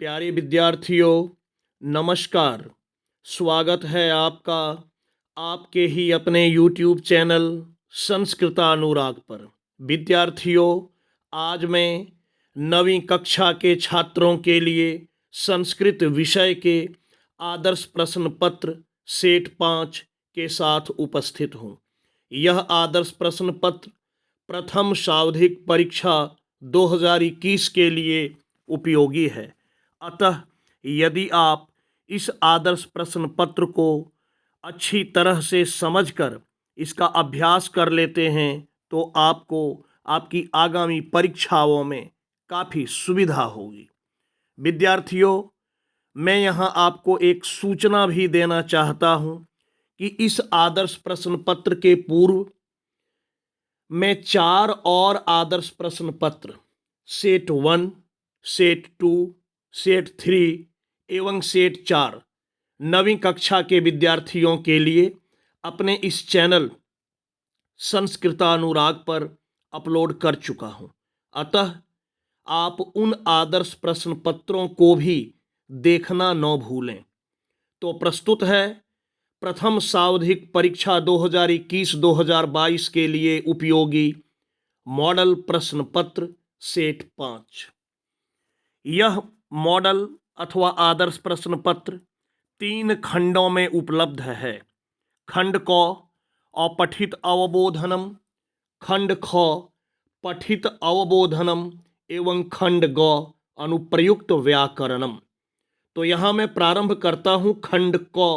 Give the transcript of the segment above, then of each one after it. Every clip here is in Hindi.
प्यारे विद्यार्थियों, नमस्कार। स्वागत है आपका आपके ही अपने YouTube चैनल संस्कृतानुराग पर। विद्यार्थियों, आज मैं 9वीं कक्षा के छात्रों के लिए संस्कृत विषय के आदर्श प्रश्न पत्र सेट 5 के साथ उपस्थित हूँ। यह आदर्श प्रश्न पत्र प्रथम सांविधिक परीक्षा 2021 के लिए उपयोगी है। अतः यदि आप इस आदर्श प्रश्न पत्र को अच्छी तरह से समझकर इसका अभ्यास कर लेते हैं तो आपको आपकी आगामी परीक्षाओं में काफ़ी सुविधा होगी। विद्यार्थियों, मैं यहाँ आपको एक सूचना भी देना चाहता हूँ कि इस आदर्श प्रश्न पत्र के पूर्व मैं 4 और आदर्श प्रश्न पत्र सेट 1, सेट 2, सेट 3 एवं सेट 4 9वीं कक्षा के विद्यार्थियों के लिए अपने इस चैनल संस्कृतानुराग पर अपलोड कर चुका हूं। अतः आप उन आदर्श प्रश्न पत्रों को भी देखना न भूलें। तो प्रस्तुत है प्रथम सांविधिक परीक्षा 2021-2022 के लिए उपयोगी मॉडल प्रश्न पत्र सेट 5। यह मॉडल अथवा आदर्श प्रश्न पत्र 3 खंडों में उपलब्ध है। खंड क अपठित अवबोधनम, खंड ख पठित अवबोधनम एवं खंड ग अनुप्रयुक्त व्याकरणम। तो यहाँ मैं प्रारंभ करता हूँ खंड क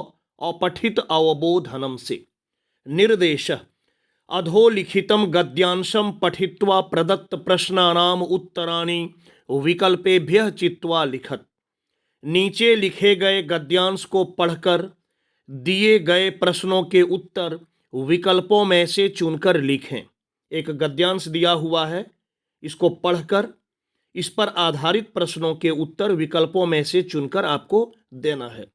अपठित अवबोधनम से। निर्देश: अधोलिखितं गद्यांशं पठित्वा प्रदत्त प्रश्नानाम उत्तराणि विकल्पेभ्यः चित्वा लिखत। नीचे लिखे गए गद्यांश को पढ़कर दिए गए प्रश्नों के उत्तर विकल्पों में से चुनकर लिखें। एक गद्यांश दिया हुआ है, इसको पढ़कर इस पर आधारित प्रश्नों के उत्तर विकल्पों में से चुनकर आपको देना है।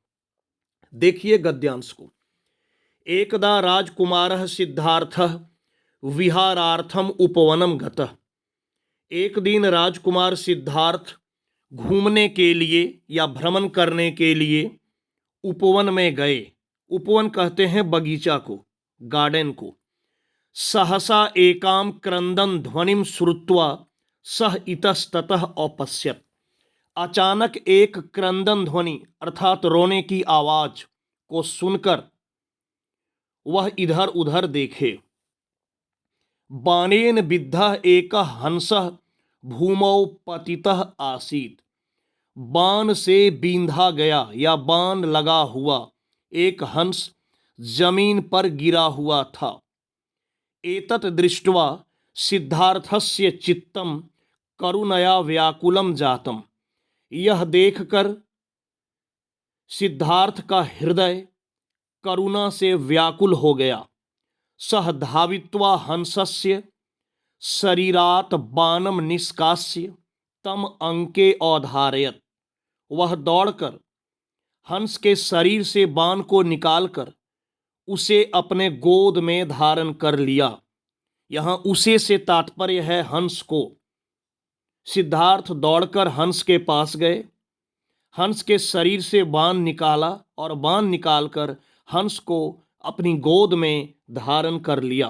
देखिए गद्यांश को। एकदा राजकुमारः सिद्धार्थः विहारार्थम उपवनम गतः। एक दिन राजकुमार सिद्धार्थ घूमने के लिए या भ्रमण करने के लिए उपवन में गए। उपवन कहते हैं बगीचा को, गार्डन को। सहसा एकाम क्रंदन ध्वनिम श्रुत्वा सह इतस्ततः अपश्यत। अचानक एक क्रंदन ध्वनि अर्थात रोने की आवाज को सुनकर वह इधर उधर देखे। बाणेन विद्धः एकः हंसः भूमौ पतितः आसीत्। बाण से बींधा गया या बाण लगा हुआ एक हंस जमीन पर गिरा हुआ था। एतत् दृष्ट्वा सिद्धार्थस्य चित्तम करुणया व्याकुलम जातम। यह देखकर सिद्धार्थ का हृदय करुणा से व्याकुल हो गया। सह धावित्वा हंसस्य शरीरात बाणम निष्कास्य तम अंके औधारयत। वह दौड़कर हंस के शरीर से बाण को निकालकर उसे अपने गोद में धारण कर लिया। यहाँ उसे से तात्पर्य है हंस को। सिद्धार्थ दौड़कर हंस के पास गए, हंस के शरीर से बाण निकाला और बाण निकालकर हंस को अपनी गोद में धारण कर लिया।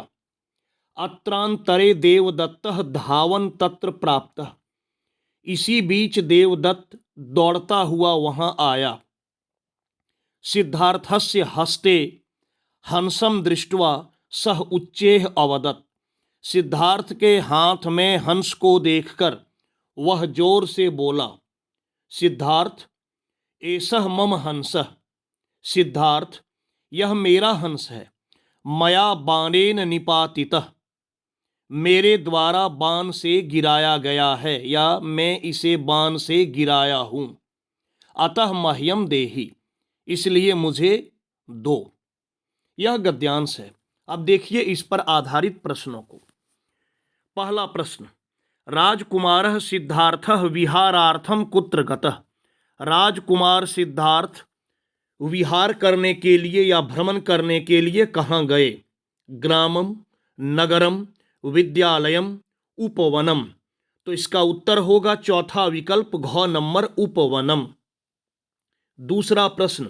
अत्रांतरे देवदत्तः धावन तत्र प्राप्तः। इसी बीच देवदत्त दौड़ता हुआ वहां आया। सिद्धार्थस्य हस्ते हंसम दृष्ट्वा सह उच्चैः अवदत्। सिद्धार्थ के हाथ में हंस को देखकर वह जोर से बोला, सिद्धार्थ एषः मम हंसः। सिद्धार्थ, यह मेरा हंस है। मया बाणेन निपातितः। मेरे द्वारा बाण से गिराया गया है या मैं इसे बाण से गिराया हूं। अतः मह्यम देहि, इसलिए मुझे दो। यह गद्यांश है। अब देखिए इस पर आधारित प्रश्नों को। पहला प्रश्न, राजकुमारः सिद्धार्थः विहारार्थम कुत्र गतः। राजकुमार सिद्धार्थ विहार करने के लिए या भ्रमण करने के लिए कहाँ गए। ग्रामम, नगरम, विद्यालयम, उपवनम। तो इसका उत्तर होगा चौथा विकल्प घ नंबर उपवनम। दूसरा प्रश्न,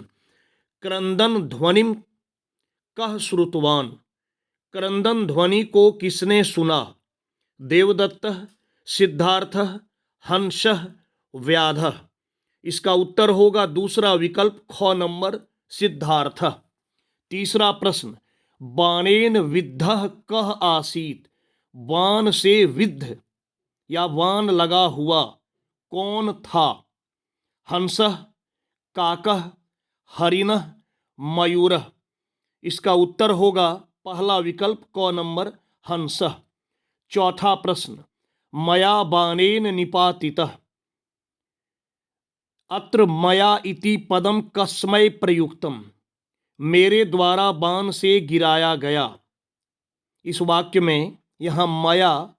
क्रंदन ध्वनिम कह श्रुतवान। क्रंदन ध्वनि को किसने सुना? देवदत्त, सिद्धार्थ, हंस, व्याध। इसका उत्तर होगा दूसरा विकल्प ख नंबर सिद्धार्थ। तीसरा प्रश्न, बाणेन विद्धः कः आसीत। बाण से विद्ध या बाण लगा हुआ कौन था? हंसः, काकः, हरिणः, मयूरः। इसका उत्तर होगा पहला विकल्प क नंबर हंसः। चौथा प्रश्न, मया बाणेन निपातितः। अत्र मया इति पदम कस्मै प्रयुक्तम। मेरे द्वारा बाण से गिराया गया। इस वाक्य में यहां मया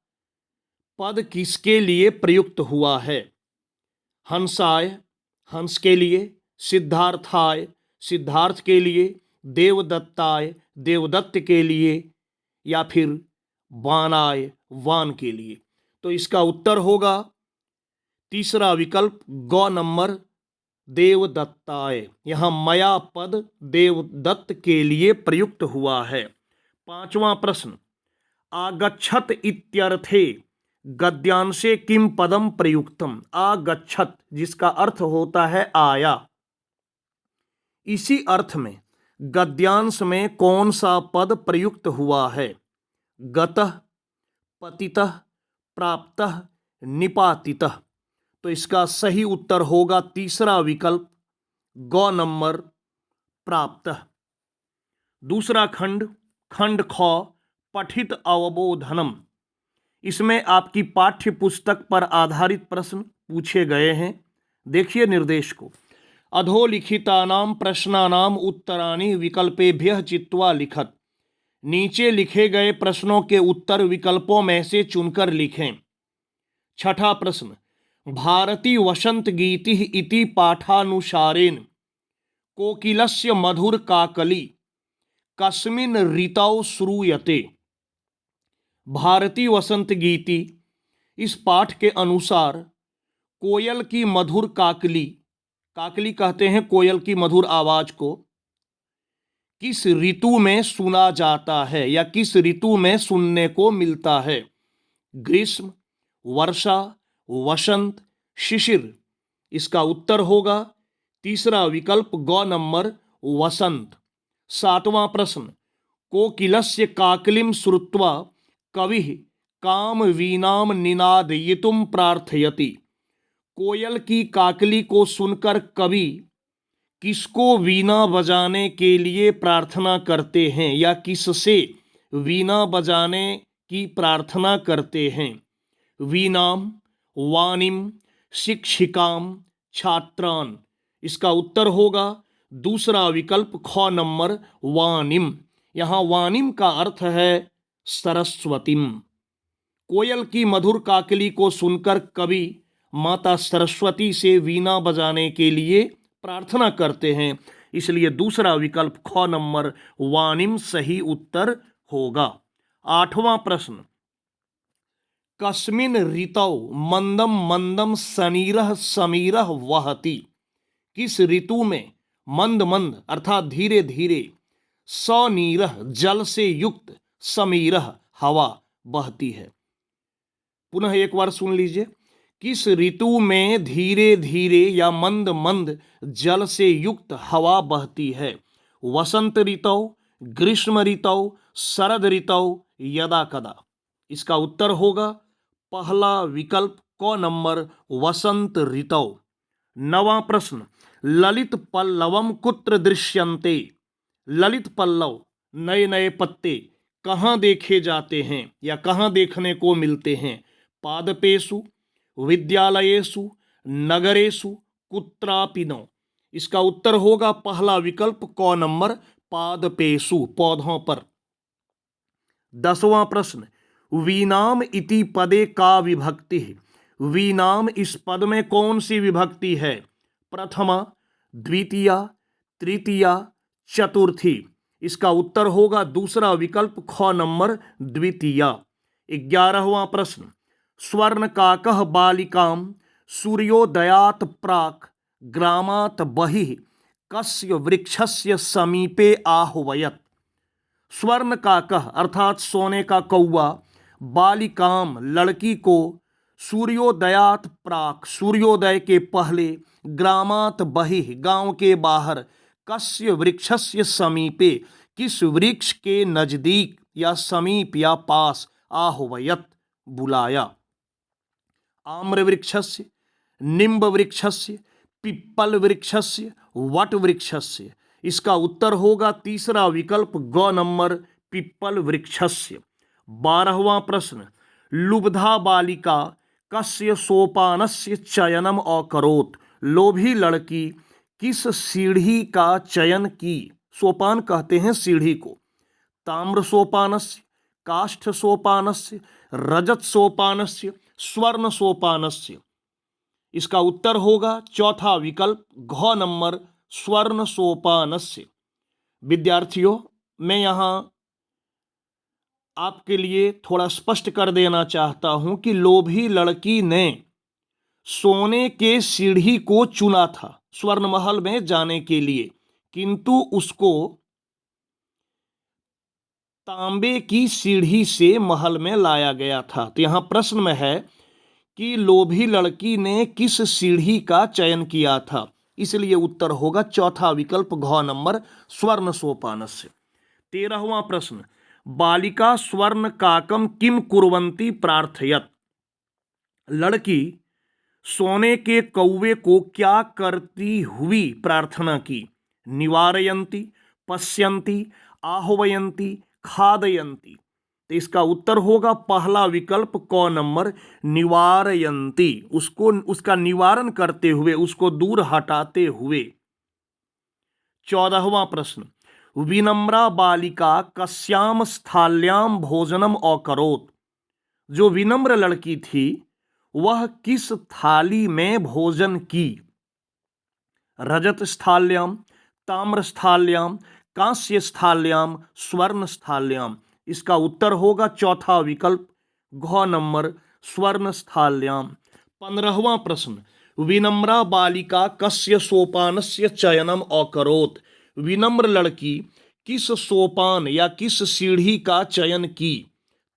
पद किसके लिए प्रयुक्त हुआ है? हंसाय, हंस के लिए, सिद्धार्थाय, सिद्धार्थ के लिए, देवदत्ताय, देवदत्त के लिए, या फिर वानाय, वान के लिए। तो इसका उत्तर होगा तीसरा विकल्प ग नंबर देवदत्ताय। यहां मया पद देवदत्त के लिए प्रयुक्त हुआ है। पांचवा प्रश्न, आगच्छत इत्यर्थे गद्यांशे किम पदम प्रयुक्तम। आगच्छत जिसका अर्थ होता है आया, इसी अर्थ में गद्यांश में कौन सा पद प्रयुक्त हुआ है? गतः, पतितः, प्राप्तः, निपातितः। तो इसका सही उत्तर होगा तीसरा विकल्प ग नंबर प्राप्तः। दूसरा खंड, खंड ख, पठित अवबोधनम। इसमें आपकी पाठ्य पुस्तक पर आधारित प्रश्न पूछे गए हैं। देखिए निर्देश को। अधोलिखितानां प्रश्नानां उत्तराणि विकल्पेभ्यः चित्वा लिखत। नीचे लिखे गए प्रश्नों के उत्तर विकल्पों में से चुनकर लिखें। छठा प्रश्न, भारती वसंत गीतिः इति पाठानुसारेण कोकिलस्य मधुर काकली कस्मिन् ऋतौ श्रूयते। भारती वसंत गीति इस पाठ के अनुसार कोयल की मधुर काकली, काकली कहते हैं कोयल की मधुर आवाज को, किस ऋतु में सुना जाता है या किस ऋतु में सुनने को मिलता है? ग्रीष्म, वर्षा, वसंत, शिशिर। इसका उत्तर होगा तीसरा विकल्प ग नंबर वसंत। सातवां प्रश्न, कोकिलस्य काकलिं श्रुत्वा कविः काम वीणाम निनादयितुम प्रार्थयति। कोयल की काकली को सुनकर कवि किसको वीणा बजाने के लिए प्रार्थना करते हैं या किससे वीणा बजाने की प्रार्थना करते हैं? वीणाम, वाणिम, शिक्षिकाम, छात्रान। इसका उत्तर होगा दूसरा विकल्प ख नंबर वाणिम। यहां वाणिम का अर्थ है सरस्वतीम। कोयल की मधुर काकली को सुनकर कवि माता सरस्वती से वीणा बजाने के लिए प्रार्थना करते हैं, इसलिए दूसरा विकल्प ख नंबर वाणिम सही उत्तर होगा। आठवां प्रश्न, कस्मिन् ऋतौ मंदम मंदम सनीरः समीरः वहति। किस ऋतु में मंद मंद अर्थात धीरे धीरे, सनीरः जल से युक्त, समीरः हवा बहती है। पुनः एक बार सुन लीजिए। किस ऋतु में धीरे धीरे या मंद मंद जल से युक्त हवा बहती है? वसंत ऋतौ, ग्रीष्म ऋतौ, शरद ऋतौ, यदा कदा। इसका उत्तर होगा पहला विकल्प क नंबर वसंत ऋतौ। नवां प्रश्न, ललित पल्लवम कुत्र दृश्यन्ते। ललित पल्लव नए नए पत्ते कहाँ देखे जाते हैं या कहाँ देखने को मिलते हैं? पादपेषु, विद्यालयेषु, नगरेषु, कुत्रापि न। इसका उत्तर होगा पहला विकल्प क नंबर पादपेषु, पौधों पर। 10वां प्रश्न, वीणाम इति पदे का विभक्ति है? वीणाम इस पद में कौन सी विभक्ति है? प्रथमा, द्वितीया, तृतीया, चतुर्थी। इसका उत्तर होगा दूसरा विकल्प ख नंबर द्वितीया। 11वां प्रश्न, स्वर्णकाकः बालिकां सूर्योदयात् प्राक् ग्रामात् बहिः कस्य वृक्षस्य समीपे आह्वयत्। स्वर्णकाकः अर्थात सोने का कौवा बालिकाम लड़की को सूर्योदयात प्राक सूर्योदय के पहले ग्रामात बहिः गांव के बाहर कस्य वृक्षस्य समीपे किस वृक्ष के नजदीक या समीप या पास आह्वयत बुलाया। आम्र वृक्षस्य, निम्ब वृक्षस्य, पिप्पल वृक्षस्य, वट वृक्षस्य। इसका उत्तर होगा तीसरा विकल्प ग नंबर पिप्पल वृक्षस्य। 12वां प्रश्न, लुब्धा बालिका कस्य सोपानस्य चयनम अकरोत्। लोभी लड़की किस सीढ़ी का चयन की। सोपान कहते हैं सीढ़ी को। ताम्र सोपानस्य, काष्ठ सोपानस्य, रजत सोपानस्य, स्वर्ण सोपानस्य। इसका उत्तर होगा चौथा विकल्प घ नंबर स्वर्ण सोपानस्य। विद्यार्थियों, मैं यहाँ आपके लिए थोड़ा स्पष्ट कर देना चाहता हूं कि लोभी लड़की ने सोने के सीढ़ी को चुना था स्वर्ण महल में जाने के लिए, किंतु उसको तांबे की सीढ़ी से महल में लाया गया था। तो यहां प्रश्न में है कि लोभी लड़की ने किस सीढ़ी का चयन किया था, इसलिए उत्तर होगा चौथा विकल्प घ नंबर स्वर्ण सोपानस्य। 13वां प्रश्न, बालिका स्वर्ण काकम किम कुर्वन्ति प्रार्थयत। लड़की सोने के कौवे को क्या करती हुई प्रार्थना की। निवारयन्ति, पश्यन्ति, आह्वयन्ति, खादयन्ति। तो इसका उत्तर होगा पहला विकल्प क नंबर निवारयन्ति, उसका निवारण करते हुए, उसको दूर हटाते हुए। 14वां प्रश्न, विनम्रा बालिका कस्याम स्थाल्याम भोजनम अकरोत्। जो विनम्र लड़की थी वह किस थाली में भोजन की। रजत स्थाल्याम, ताम्र स्थाल्याम, कांस्य स्थाल्याम, स्वर्ण स्थाल्याम। इसका उत्तर होगा चौथा विकल्प घ नंबर स्वर्ण स्थाल्याम। 15वां प्रश्न, विनम्रा बालिका कस्य सोपानस्य चयनम अकरोत्। विनम्र लड़की किस सोपान या किस सीढ़ी का चयन की।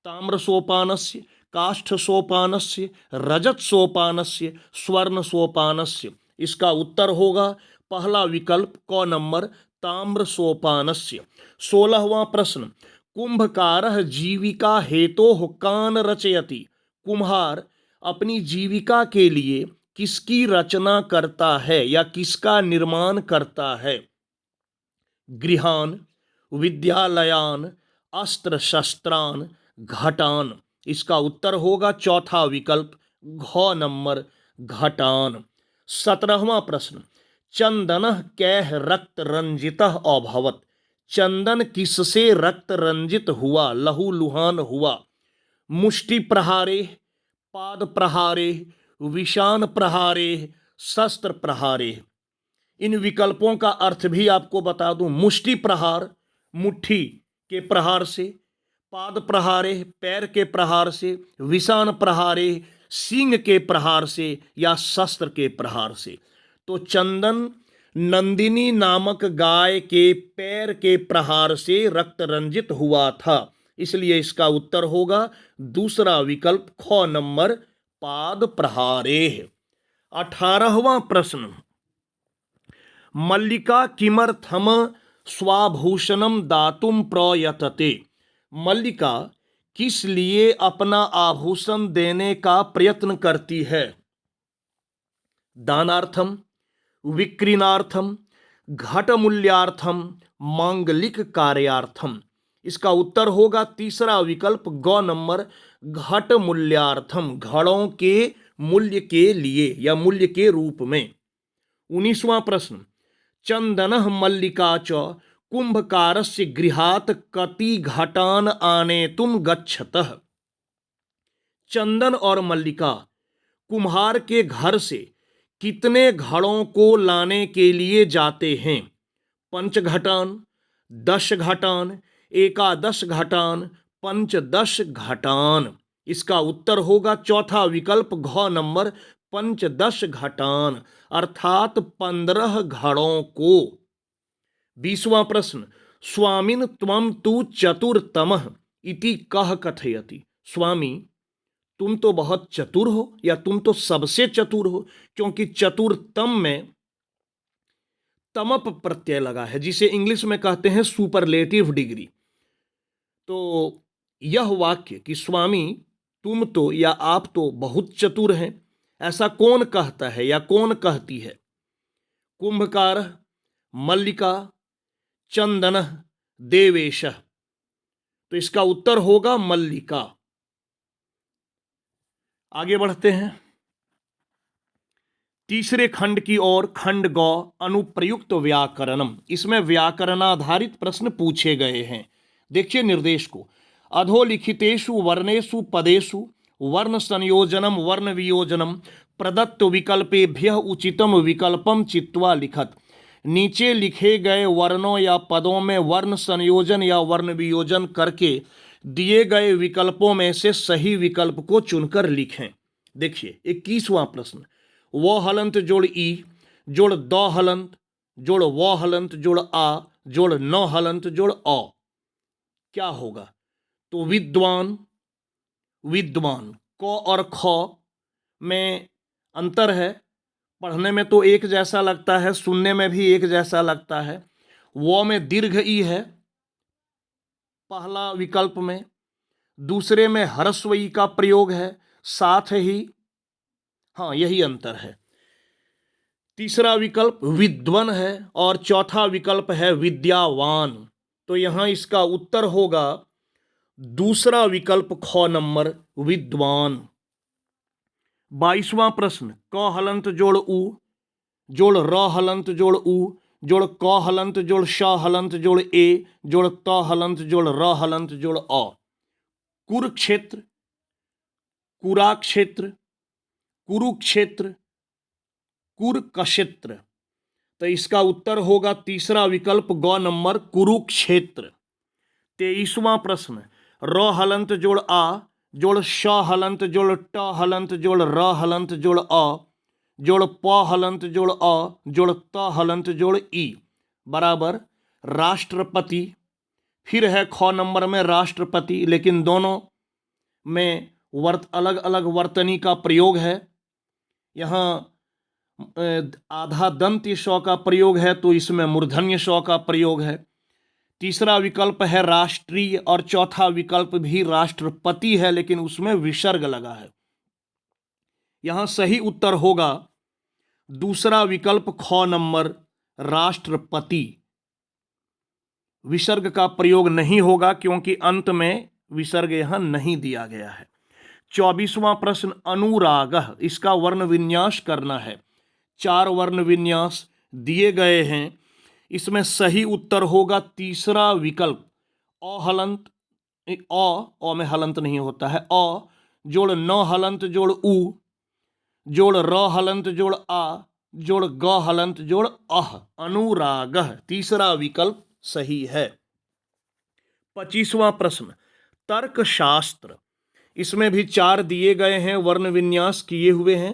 ताम्र सोपानस्य, काष्ठ सोपानस्य, रजत सोपानस्य, स्वर्ण सोपानस्य। इसका उत्तर होगा पहला विकल्प क नंबर ताम्र सोपानस्य। 16वां प्रश्न, कुंभकारः जीविका हेतोः कान रचयति। कुम्हार अपनी जीविका के लिए किसकी रचना करता है या किसका निर्माण करता है। गृहान, विद्यालयान, अस्त्र शस्त्रान, घटान। इसका उत्तर होगा चौथा विकल्प घ नंबर घटान। 17वां प्रश्न, चंदनः कैः रक्त रंजितः अभवत्। चंदन किससे रक्त रंजित हुआ, लहूलुहान हुआ। मुष्टि प्रहारे, पाद प्रहारे, विषान प्रहारे, शस्त्र प्रहारे। इन विकल्पों का अर्थ भी आपको बता दूं। मुष्टि प्रहार मुट्ठी के प्रहार से, पाद प्रहारे पैर के प्रहार से, विषान प्रहारे सींग के प्रहार से या शस्त्र के प्रहार से। तो चंदन नंदिनी नामक गाय के पैर के प्रहार से रक्त रंजित हुआ था, इसलिए इसका उत्तर होगा दूसरा विकल्प ख नंबर पाद प्रहारे। 18वां प्रश्न, मल्लिका किमर्थम स्वाभूषणम दातुम प्रयतते। मल्लिका किस लिए अपना आभूषण देने का प्रयत्न करती है। दानार्थम, विक्रयणार्थम, घट मूल्यार्थम, मांगलिक कार्यार्थम। इसका उत्तर होगा तीसरा विकल्प ग नंबर घट मूल्यार्थम, घड़ों के मूल्य के लिए या मूल्य के रूप में। 19वां प्रश्न, चंदनः मल्लिका च कुंभकारस्य गृहात् कति घटान आनेतुं गच्छतः। चंदन और मल्लिका कुम्हार के घर से कितने घड़ों को लाने के लिए जाते हैं। 5 घटान, 10 घटान, 11 घटान, 15 घटान। इसका उत्तर होगा चौथा विकल्प घ नंबर पंचदश घटान अर्थात 15 घड़ों को। 20वां प्रश्न, स्वामिन त्वम तु चतुरतमः इति कः कथयति। स्वामी तुम तो बहुत चतुर हो या तुम तो सबसे चतुर हो, क्योंकि चतुरतम में तमप प्रत्यय लगा है जिसे इंग्लिश में कहते हैं सुपरलेटिव डिग्री। तो यह वाक्य कि स्वामी तुम तो या आप तो बहुत चतुर हैं, ऐसा कौन कहता है या कौन कहती है। कुंभकार, मल्लिका, चंदन, देवेश। तो इसका उत्तर होगा मल्लिका। आगे बढ़ते हैं तीसरे खंड की ओर। खंड गौ अनुप्रयुक्त व्याकरणम। इसमें व्याकरणाधारित प्रश्न पूछे गए हैं। देखिए निर्देश को। अधोलिखितेषु वर्णेषु पदेषु वर्ण संयोजनम वर्ण वियोजनम प्रदत्त विकल्पेभ्यः उचितम विकल्पम चित्वा लिखत। नीचे लिखे गए वर्णों या पदों में वर्ण संयोजन या वर्ण वियोजन करके दिए गए विकल्पों में से सही विकल्प को चुनकर लिखें। देखिए 21वां प्रश्न, वो हलंत जोड़ ई जोड़ दो हलंत जोड़ वो हलंत जोड़ आ जोड़ नौ हलंत जोड़ औ, क्या होगा। तो विद्वान, विद्वान क और ख में अंतर है। पढ़ने में तो एक जैसा लगता है, सुनने में भी एक जैसा लगता है। वो में दीर्घ ई है पहला विकल्प में, दूसरे में ह्रस्व ई का प्रयोग है, साथ ही हाँ यही अंतर है। तीसरा विकल्प विद्वन है और चौथा विकल्प है विद्यावान। तो यहां इसका उत्तर होगा दूसरा विकल्प ख नंबर विद्वान। 22वां प्रश्न, क हलंत जोड़ उ जोड़ र हलंत जोड़ उ जोड़ क हलंत जोड़ श हलंत जोड़ ए जोड़ त हलंत जोड़ र हलंत जोड़ अ। कुरुक्षेत्र, कुराक्षेत्र, कुरुक्षेत्र, कुरकक्षेत्र। तो इसका उत्तर होगा तीसरा विकल्प ग नंबर कुरुक्षेत्र। 23वां प्रश्न, र हलंत जोड़ आ जोड़ श हलंत जोड़ ट हलंत जोड़ र हलंत जोड़ अ जोड़ प हलंत जोड़ अ जोड़ त हलंत जोड़ ई बराबर राष्ट्रपति। फिर है ख नंबर में राष्ट्रपति, लेकिन दोनों में अलग अलग वर्तनी का प्रयोग है। यहाँ आधा दंत श का प्रयोग है तो इसमें मूर्धन्य श का प्रयोग है। तीसरा विकल्प है राष्ट्रीय और चौथा विकल्प भी राष्ट्रपति है, लेकिन उसमें विसर्ग लगा है। यहां सही उत्तर होगा दूसरा विकल्प ख नंबर राष्ट्रपति। विसर्ग का प्रयोग नहीं होगा क्योंकि अंत में विसर्ग यहां नहीं दिया गया है। 24वां प्रश्न, अनुरागः। इसका वर्ण विन्यास करना है। 4 वर्ण विन्यास दिए गए हैं। इसमें सही उत्तर होगा तीसरा विकल्प अ हलंत अ में हलंत नहीं होता है, अ जोड़ न हलंत जोड़ उ जोड़ र हलंत जोड़ आ जोड़ ग हलंत जोड़ अह, अनुरागः तीसरा विकल्प सही है। 25वां प्रश्न, तर्कशास्त्र। इसमें भी 4 दिए गए हैं, वर्ण विन्यास किए हुए हैं।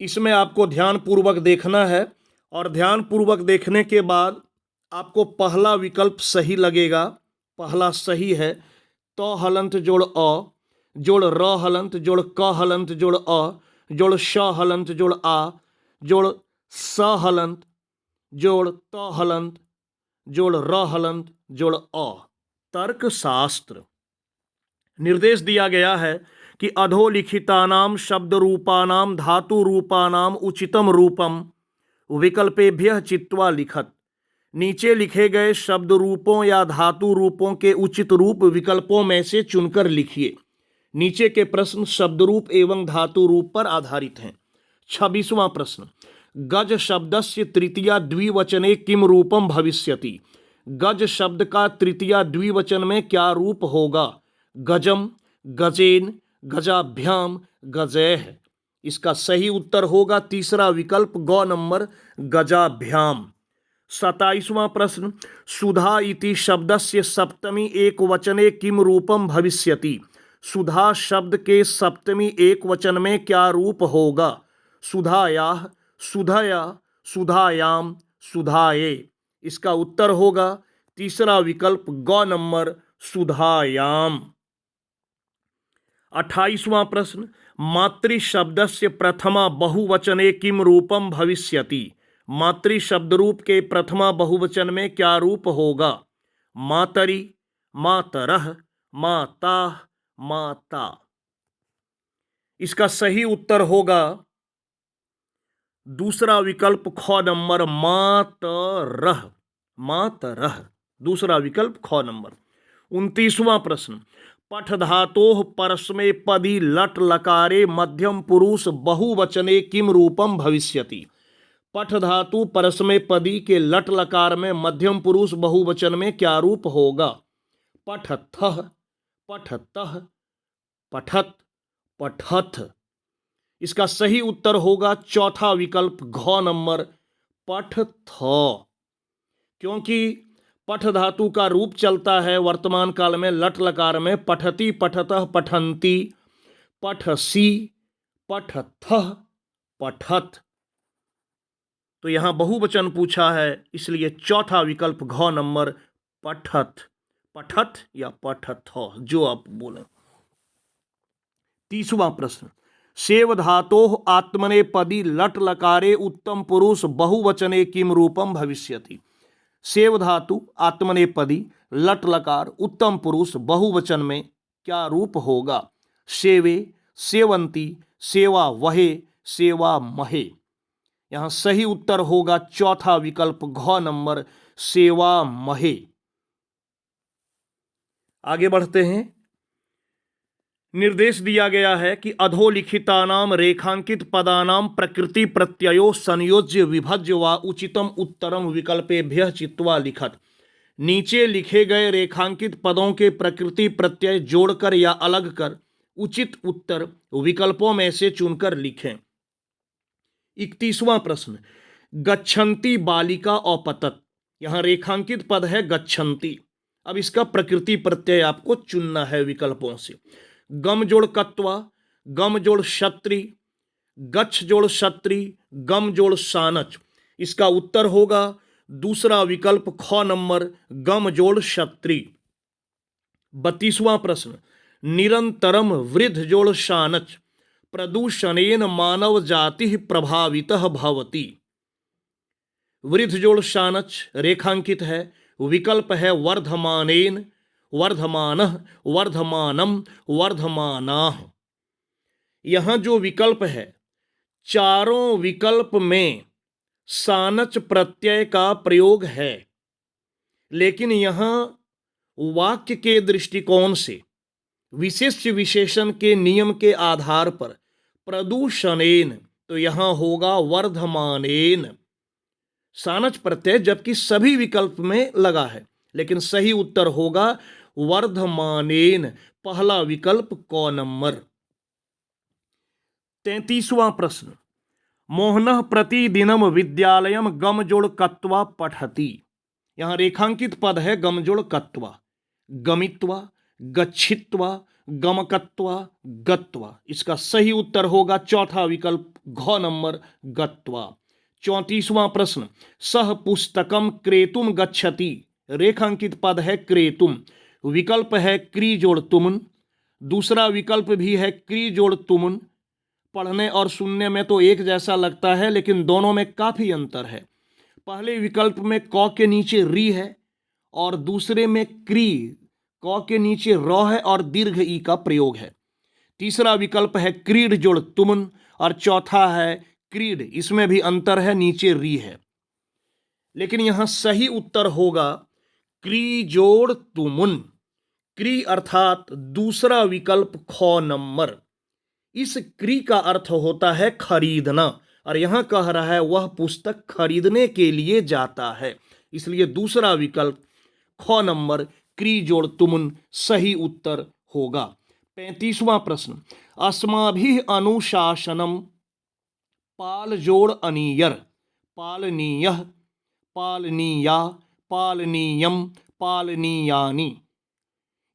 इसमें आपको ध्यानपूर्वक देखना है और ध्यानपूर्वक देखने के बाद आपको पहला विकल्प सही लगेगा। पहला सही है, तो हलंत जोड़ अ जोड़ र हलंत जोड़ क हलंत जोड़ अ जोड़ श हलंत जोड़ आ जोड़ स हलंत जोड़ त हलंत जोड़ र हलंत जोड़ अ। तर्कशास्त्र। निर्देश दिया गया है कि अधोलिखितानां शब्द रूपानां धातु रूपानां उचितम रूपम विकल्पेभ्यः चित्वा लिखत। नीचे लिखे गए शब्द रूपों या धातु रूपों के उचित रूप विकल्पों में से चुनकर लिखिए। नीचे के प्रश्न शब्द रूप एवं धातु रूप पर आधारित हैं। 26वां प्रश्न, गज शब्दस्य तृतीया द्विवचने किम रूपम भविष्यति। गज शब्द का तृतीया द्विवचन में क्या रूप होगा। गजम, गजेन, गजाभ्याम, गजैः। इसका सही उत्तर होगा तीसरा विकल्प ग नंबर गजाभ्याम। 27वां प्रश्न, सुधा इति शब्दस्य सप्तमी एकवचने किम रूपम भविष्यति। सुधा शब्द के सप्तमी एक वचन में क्या रूप होगा? सुधायाः, सुधया, सुधायाम, सुधाये। इसका उत्तर होगा तीसरा विकल्प ग नंबर सुधायाम। 28वां प्रश्न, मातृ शब्दस्य प्रथमा बहुवचने किम रूपम भविष्यति? मातृ शब्द रूप के प्रथमा बहुवचन में क्या रूप होगा? मातरि, मातरः, माताः, माता। इसका सही उत्तर होगा दूसरा विकल्प ख नंबर मातरः, मातरः। दूसरा विकल्प ख नंबर। 29वां प्रश्न, पठ धातोः परस्मैपदी लट लकारे मध्यम पुरुष बहुवचने किम रूपम भविष्यति? पठ धातु परस्मैपदी के लट लकार में मध्यम पुरुष बहुवचन में क्या रूप होगा? पठथः, पठतः, पठत, पठथ। इसका सही उत्तर होगा चौथा विकल्प घ नंबर पठथ, क्योंकि पठ धातु का रूप चलता है वर्तमान काल में लट लकार में पठति, पठतः, पठन्ति, पठसी, पठथः, पठत। तो यहां बहुवचन पूछा है, इसलिए चौथा विकल्प घ नंबर पठत, पठत या पठथ, जो आप बोलें। 30वां प्रश्न, सेव धातोः आत्मनेपदी लट लकारे उत्तम पुरुष बहुवचने किम रूपम भविष्यति? सेव धातु आत्मनेपदी लट लकार उत्तम पुरुष बहुवचन में क्या रूप होगा? सेवे, सेवंती, सेवा वहे, सेवा महे। यहां सही उत्तर होगा चौथा विकल्प घ नंबर सेवा महे। आगे बढ़ते हैं। निर्देश दिया गया है कि अधोलिखितानाम रेखांकित पदानाम प्रकृति प्रत्ययो संयोज्य विभज्य व उचितम उत्तरम विकल्पेभ्यः चित्वा लिखत। नीचे लिखे गए रेखांकित पदों के प्रकृति प्रत्यय जोड़कर या अलग कर उचित उत्तर विकल्पों में से चुनकर लिखें। 31वां प्रश्न, गच्छन्ति बालिका औपतत। यहां रेखांकित पद है गच्छन्ति। अब इसका प्रकृति प्रत्यय आपको चुनना है विकल्पों से। गम जोड़ कत्वा, गम जोड़ क्षत्रि, गच्छ जोड़ क्षत्रि, गम जोड़ सानच। इसका उत्तर होगा दूसरा विकल्प ख नंबर गम जोड़ क्षत्रि। 32वां प्रश्न, निरंतरम वृद्ध जोड़ शानच प्रदूषणेन मानव जाति प्रभावितः भवति। वृद्ध जोड़ शानच रेखांकित है, विकल्प है वर्धमानेन, वर्धमानः, वर्धमानम, वर्धमानाः। यहां जो विकल्प है, चारों विकल्प में सानच प्रत्यय का प्रयोग है, लेकिन यहां वाक्य के दृष्टिकोण से विशेष विशेषण के नियम के आधार पर प्रदूषणेन, तो यहां होगा वर्धमानेन सानच प्रत्यय, जबकि सभी विकल्प में लगा है, लेकिन सही उत्तर होगा वर्धमानेन, पहला विकल्प क नंबर। 33वां प्रश्न, मोहनः प्रतिदिनम विद्यालयम गम जोड़ कत्वा पठति। यहां रेखांकित पद है गम जोड़ कत्वा, गमित्वा, गच्छित्वा, गमकत्वा, गत्वा। इसका सही उत्तर होगा चौथा विकल्प घ नंबर गत्वा। 34वां प्रश्न, सह पुस्तकम क्रेतुम गच्छति। रेखांकित पद है क्रेतुम, विकल्प है क्री जोड़ तुमुन, दूसरा विकल्प भी है क्री जोड़ तुमुन। पढ़ने और सुनने में तो एक जैसा लगता है, लेकिन दोनों में काफी अंतर है। पहले विकल्प में क के नीचे री है और दूसरे में क्री, क के नीचे र है और दीर्घ ई का प्रयोग है। तीसरा विकल्प है क्रीड जोड़ तुमुन और चौथा है क्रीड, इसमें भी अंतर है, नीचे री है। लेकिन यहां सही उत्तर होगा क्री जोड़ तुमुन, क्री अर्थात दूसरा विकल्प ख नंबर। इस क्री का अर्थ होता है खरीदना, और यहां कह रहा है वह पुस्तक खरीदने के लिए जाता है, इसलिए दूसरा विकल्प ख नंबर क्री जोड़ तुमुन सही उत्तर होगा। 35वां प्रश्न, अस्माभिः अनुशासनम पाल जोड़ अनीयर, पालनीयः, पालनीया, पालनीयम, पालनीयानि।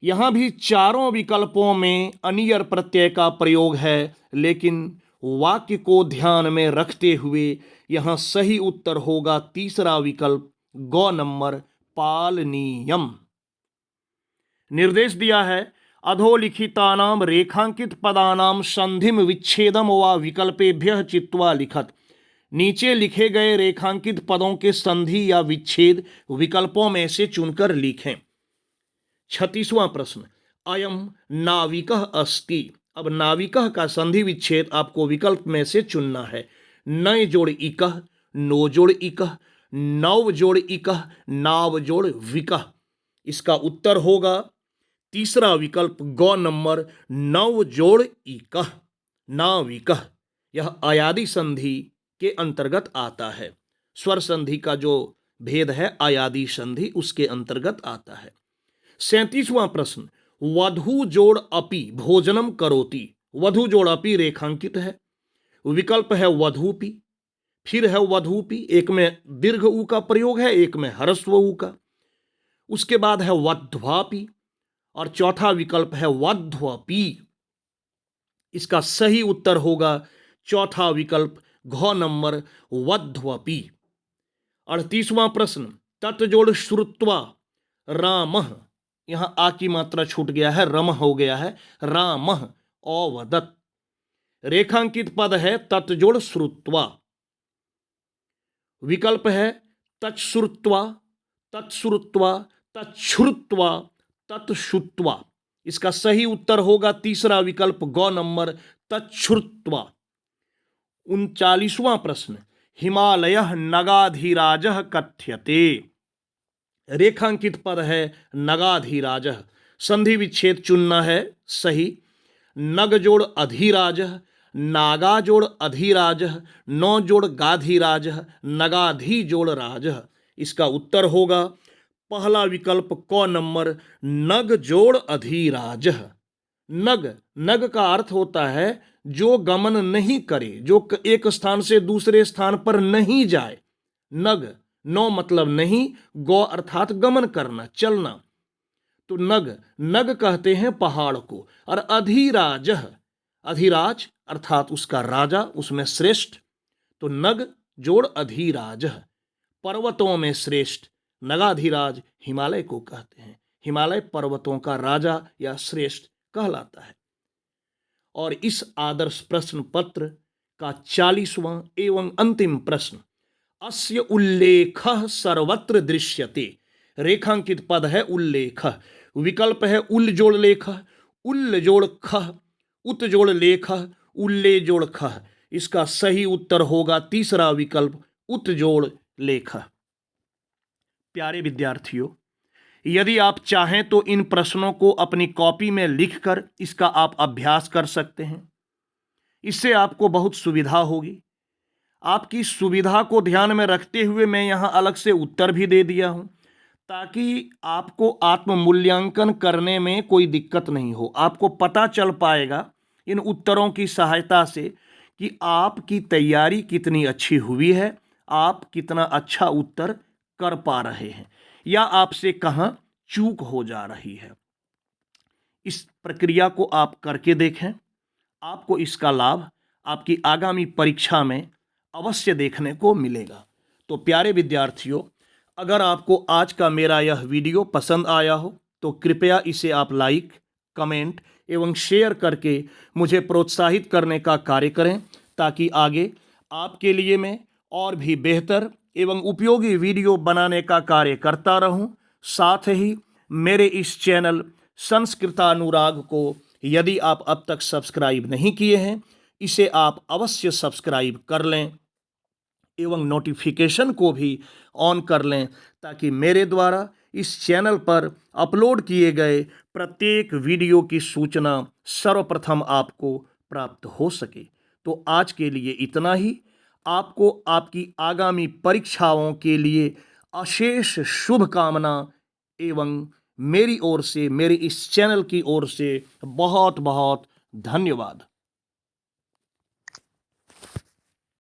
यहां भी चारों विकल्पों में अनियर प्रत्यय का प्रयोग है, लेकिन वाक्य को ध्यान में रखते हुए यहां सही उत्तर होगा तीसरा विकल्प ग नंबर पालनीयम। निर्देश दिया है अधोलिखितानाम रेखांकित पदानाम संधिम विच्छेदम व विकल्पेभ्यः चित्वा लिखत। नीचे लिखे गए रेखांकित पदों के संधि या विच्छेद विकल्पों में से चुनकर लिखें। 36वां प्रश्न अयम नाविकः अस्ति। अब नाविकः का संधि विच्छेद आपको विकल्प में से चुनना है। नय जोड़ इकः, नो जोड़ इकः, नव जोड़ इकः, नाव जोड़ विकः। इसका उत्तर होगा तीसरा विकल्प ग नंबर नव जोड़ इकः, नाविकः। यह अयादि संधि के अंतर्गत आता है। स्वर संधि का जो भेद है अयादि संधि उसके अंतर्गत आता है। 37वां प्रश्न वधु जोड़ अपि भोजनम करोति। वधु जोड़ अपि रेखांकित है। विकल्प है वधूपि, फिर है वधूपि, एक में दीर्घ ऊ का प्रयोग है, एक में ह्रस्व ऊ का। उसके बाद है वध्वापि और चौथा विकल्प है वध्वपि। इसका सही उत्तर होगा चौथा विकल्प घ नंबर वध्वपि। 38वां प्रश्न तत् जोड़ श्रुत्वा रामः। यहां आ की मात्रा छूट गया है, रम हो गया है, रामः अवदत्। रेखांकित पद है तत् जोड़ श्रुत्वा। विकल्प है तच्छ्रुत्वा, तत्श्रुत्वा, तच्छ्रुत्वा, तत्श्रुत्वा। इसका सही उत्तर होगा तीसरा विकल्प ग नंबर तच्छ्रुत्वा। 39वां प्रश्न हिमालयः नगाधिराजः कथ्यते। रेखांकित पद है नगाधिराजः। संधि विच्छेद चुनना है सही। नग जोड़ अधिराजः, नागा जोड़ अधिराजः, नौ जोड़ गाधिराजः, नगाधि जोड़ राजः। इसका उत्तर होगा पहला विकल्प क नंबर नग जोड़ अधिराजः। नग, नग का अर्थ होता है जो गमन नहीं करे, जो एक स्थान से दूसरे स्थान पर नहीं जाए। नग, नो मतलब नहीं, गो अर्थात गमन करना, चलना। तो नग, नग कहते हैं पहाड़ को। और अधिराजः, अधिराज अर्थात उसका राजा, उसमें श्रेष्ठ। तो नग जोड़ अधिराजः, पर्वतों में श्रेष्ठ। नगाधिराज हिमालय को कहते हैं। हिमालय पर्वतों का राजा या श्रेष्ठ कहलाता है। और इस आदर्श प्रश्न पत्र का 40वां एवं अंतिम प्रश्न अस्य उल्लेखः सर्वत्र दृश्यते। रेखांकित पद है उल्लेखः। विकल्प है उल जोड़ लेखः, उल जोड़ खः, उत जोड़ लेखः, उल्ले जोड़ खः। इसका सही उत्तर होगा तीसरा विकल्प उत जोड़ लेखः। प्यारे विद्यार्थियों, यदि आप चाहें तो इन प्रश्नों को अपनी कॉपी में लिखकर इसका आप अभ्यास कर सकते हैं। इससे आपको बहुत सुविधा होगी। आपकी सुविधा को ध्यान में रखते हुए मैं यहाँ अलग से उत्तर भी दे दिया हूँ, ताकि आपको आत्म मूल्यांकन करने में कोई दिक्कत नहीं हो। आपको पता चल पाएगा इन उत्तरों की सहायता से कि आपकी तैयारी कितनी अच्छी हुई है, आप कितना अच्छा उत्तर कर पा रहे हैं या आपसे कहाँ चूक हो जा रही है। इस प्रक्रिया को आप करके देखें, आपको इसका लाभ आपकी आगामी परीक्षा में अवश्य देखने को मिलेगा। तो प्यारे विद्यार्थियों, अगर आपको आज का मेरा यह वीडियो पसंद आया हो तो कृपया इसे आप लाइक, कमेंट एवं शेयर करके मुझे प्रोत्साहित करने का कार्य करें, ताकि आगे आपके लिए मैं और भी बेहतर एवं उपयोगी वीडियो बनाने का कार्य करता रहूं। साथ ही मेरे इस चैनल संस्कृतानुराग को यदि आप अब तक सब्सक्राइब नहीं किए हैं, इसे आप अवश्य सब्सक्राइब कर लें एवं नोटिफिकेशन को भी ऑन कर लें, ताकि मेरे द्वारा इस चैनल पर अपलोड किए गए प्रत्येक वीडियो की सूचना सर्वप्रथम आपको प्राप्त हो सके। तो आज के लिए इतना ही। आपको आपकी आगामी परीक्षाओं के लिए अशेष शुभकामना एवं मेरी ओर से, मेरे इस चैनल की ओर से बहुत बहुत धन्यवाद।